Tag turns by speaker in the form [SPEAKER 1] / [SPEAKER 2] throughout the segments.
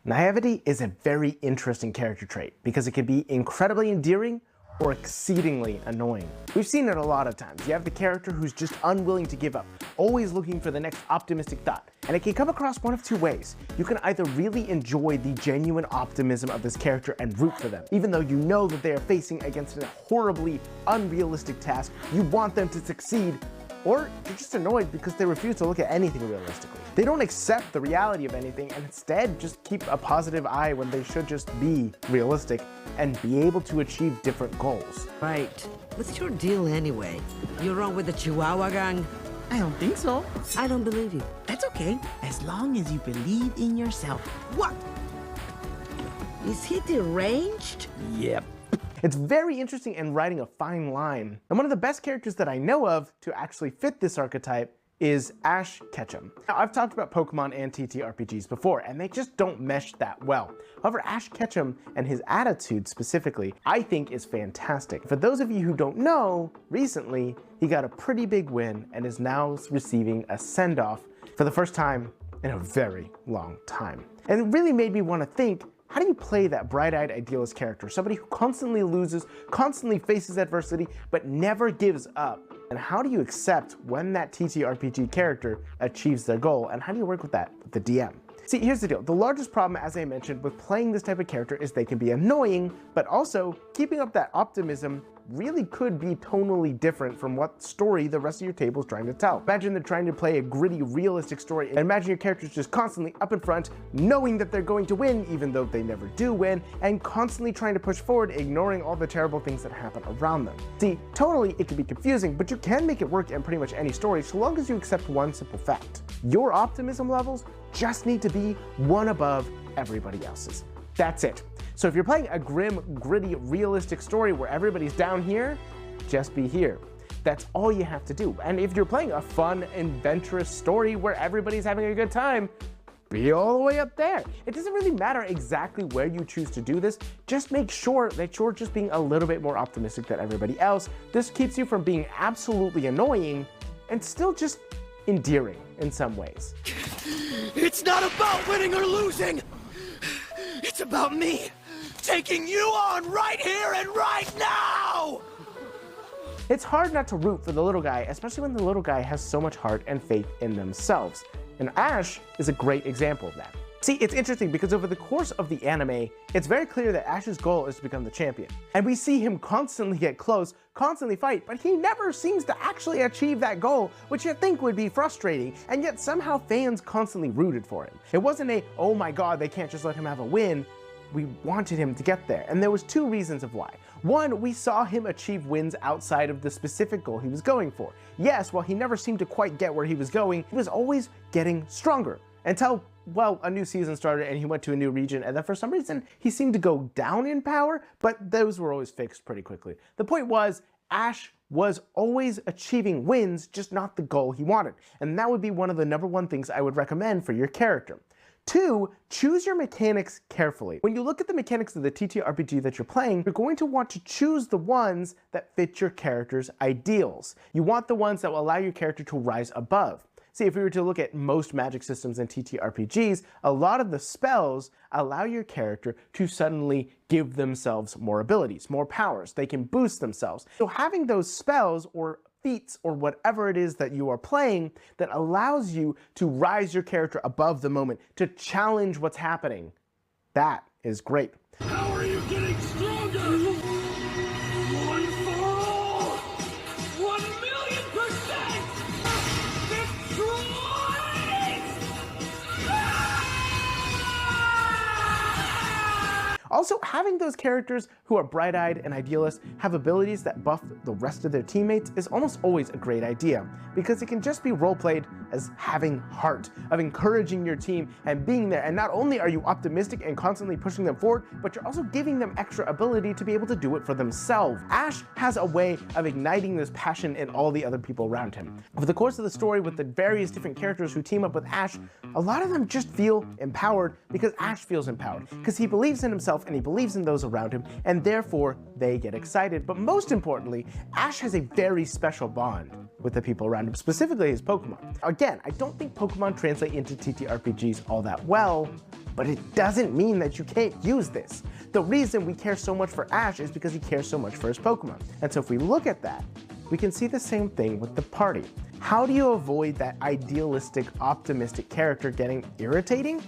[SPEAKER 1] Naivety is a very interesting character trait because it can be incredibly endearing or exceedingly annoying. We've seen it a lot of times. You have the character who's just unwilling to give up, always looking for the next optimistic thought. And it can come across one of two ways. You can either really enjoy the genuine optimism of this character and root for them, even though you know that they are facing against a horribly unrealistic task. You want them to succeed, or you're just annoyed because they refuse to look at anything realistically. They don't accept the reality of anything and instead just keep a positive eye when they should just be realistic and be able to achieve different goals.
[SPEAKER 2] Right. What's your deal anyway? You're wrong with the Chihuahua gang?
[SPEAKER 3] I don't think so.
[SPEAKER 2] I don't believe you.
[SPEAKER 3] That's okay, as long as you believe in yourself. What?
[SPEAKER 2] Is he deranged?
[SPEAKER 3] Yep.
[SPEAKER 1] It's very interesting in writing a fine line. And one of the best characters that I know of to actually fit this archetype is Ash Ketchum. Now, I've talked about Pokemon and TTRPGs before, and they just don't mesh that well. However, Ash Ketchum and his attitude specifically, I think is fantastic. For those of you who don't know, recently he got a pretty big win and is now receiving a send-off for the first time in a very long time. And it really made me want to think, how do you play that bright-eyed idealist character? Somebody who constantly loses, constantly faces adversity, but never gives up. And how do you accept when that TTRPG character achieves their goal? And how do you work with that with the DM? See, here's the deal. The largest problem, as I mentioned, with playing this type of character is they can be annoying, but also keeping up that optimism really could be tonally different from what story the rest of your table is trying to tell. Imagine they're trying to play a gritty, realistic story, and imagine your character's just constantly up in front, knowing that they're going to win, even though they never do win, and constantly trying to push forward, ignoring all the terrible things that happen around them. See, tonally, it can be confusing, but you can make it work in pretty much any story, so long as you accept one simple fact. Your optimism levels just need to be one above everybody else's. That's it. So if you're playing a grim, gritty, realistic story where everybody's down here, just be here. That's all you have to do. And if you're playing a fun, adventurous story where everybody's having a good time, be all the way up there. It doesn't really matter exactly where you choose to do this. Just make sure that you're just being a little bit more optimistic than everybody else. This keeps you from being absolutely annoying and still just endearing in some ways.
[SPEAKER 4] It's not about winning or losing. It's about me taking you on right here and right now!
[SPEAKER 1] It's hard not to root for the little guy, especially when the little guy has so much heart and faith in themselves. And Ash is a great example of that. See, it's interesting because over the course of the anime, it's very clear that Ash's goal is to become the champion. And we see him constantly get close, constantly fight, but he never seems to actually achieve that goal, which you'd think would be frustrating, and yet somehow fans constantly rooted for him. It wasn't a, oh my god, they can't just let him have a win. We wanted him to get there, and there was two reasons of why. One, we saw him achieve wins outside of the specific goal he was going for. Yes, while he never seemed to quite get where he was going, he was always getting stronger. Until, well, a new season started and he went to a new region, and then for some reason he seemed to go down in power, but those were always fixed pretty quickly. The point was, Ash was always achieving wins, just not the goal he wanted. And that would be one of the #1 things I would recommend for your character. Two, choose your mechanics carefully. When you look at the mechanics of the TTRPG that you're playing, you're going to want to choose the ones that fit your character's ideals. You want the ones that will allow your character to rise above. See, if we were to look at most magic systems and TTRPGs, a lot of the spells allow your character to suddenly give themselves more abilities, more powers. They can boost themselves. So having those spells or feats or whatever it is that you are playing that allows you to rise your character above the moment, to challenge what's happening, that is great.
[SPEAKER 4] How are you getting stronger? One for all! 1,000,000%!
[SPEAKER 1] Also, having those characters who are bright-eyed and idealist have abilities that buff the rest of their teammates is almost always a great idea, because it can just be role-played as having heart, of encouraging your team and being there. And not only are you optimistic and constantly pushing them forward, but you're also giving them extra ability to be able to do it for themselves. Ash has a way of igniting this passion in all the other people around him. Over the course of the story, with the various different characters who team up with Ash, a lot of them just feel empowered because Ash feels empowered, because he believes in himself and he believes in those around him, and therefore they get excited. But most importantly, Ash has a very special bond with the people around him, specifically his Pokemon. Again, I don't think Pokemon translate into TTRPGs all that well, but it doesn't mean that you can't use this. The reason we care so much for Ash is because he cares so much for his Pokemon. And so if we look at that, we can see the same thing with the party. How do you avoid that idealistic, optimistic character getting irritating?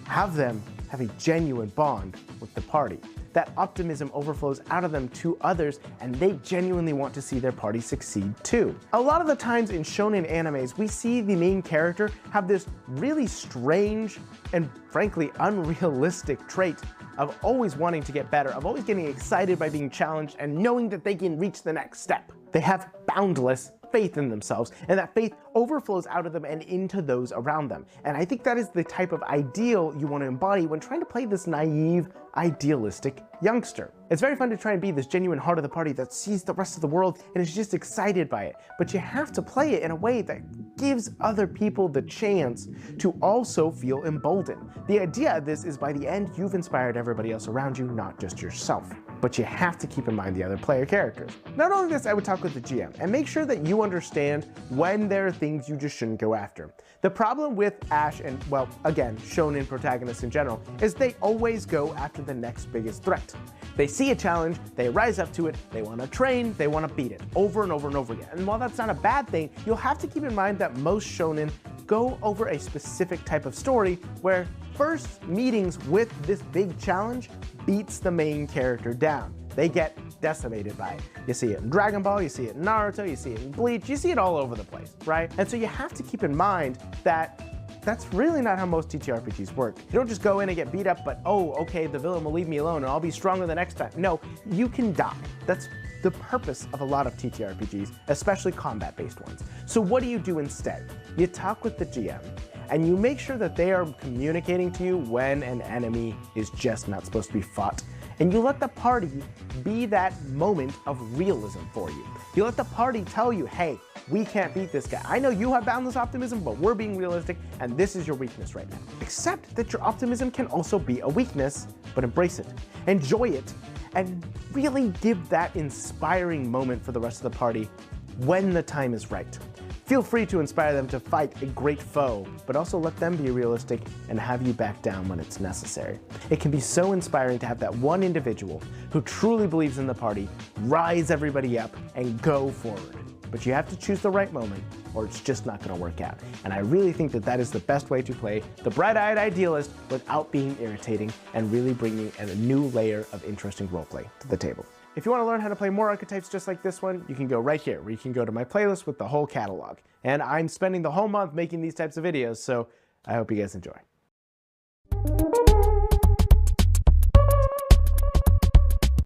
[SPEAKER 1] Have them have a genuine bond with the party. That optimism overflows out of them to others, and they genuinely want to see their party succeed too. A lot of the times in shonen animes, we see the main character have this really strange and frankly unrealistic trait of always wanting to get better, of always getting excited by being challenged and knowing that they can reach the next step. They have boundless faith in themselves, and that faith overflows out of them and into those around them. And I think that is the type of ideal you want to embody when trying to play this naive, idealistic youngster. It's very fun to try and be this genuine heart of the party that sees the rest of the world and is just excited by it, but you have to play it in a way that gives other people the chance to also feel emboldened. The idea of this is by the end, you've inspired everybody else around you, not just yourself. But you have to keep in mind the other player characters. Not only this, I would talk with the GM and make sure that you understand when there are things you just shouldn't go after. The problem with Ash and, well, again, shonen protagonists in general, is they always go after the next biggest threat. They see a challenge, they rise up to it, they want to train, they want to beat it over and over and over again. And while that's not a bad thing, you'll have to keep in mind that most shonen go over a specific type of story where first meetings with this big challenge beats the main character down. They get decimated by it. You see it in Dragon Ball, you see it in Naruto, you see it in Bleach, you see it all over the place, right? And so you have to keep in mind that that's really not how most TTRPGs work. You don't just go in and get beat up, but oh, okay, the villain will leave me alone and I'll be stronger the next time. No, you can die. That's the purpose of a lot of TTRPGs, especially combat-based ones. So what do you do instead? You talk with the GM, and you make sure that they are communicating to you when an enemy is just not supposed to be fought. And you let the party be that moment of realism for you. You let the party tell you, hey, we can't beat this guy. I know you have boundless optimism, but we're being realistic, and this is your weakness right now. Accept that your optimism can also be a weakness, but embrace it, enjoy it, and really give that inspiring moment for the rest of the party when the time is right. Feel free to inspire them to fight a great foe, but also let them be realistic and have you back down when it's necessary. It can be so inspiring to have that one individual who truly believes in the party rise everybody up and go forward. But you have to choose the right moment or it's just not going to work out. And I really think that that is the best way to play the bright-eyed idealist without being irritating and really bringing a new layer of interesting roleplay to the table. If you want to learn how to play more archetypes just like this one, you can go right here, where you can go to my playlist with the whole catalog. And I'm spending the whole month making these types of videos, so I hope you guys enjoy.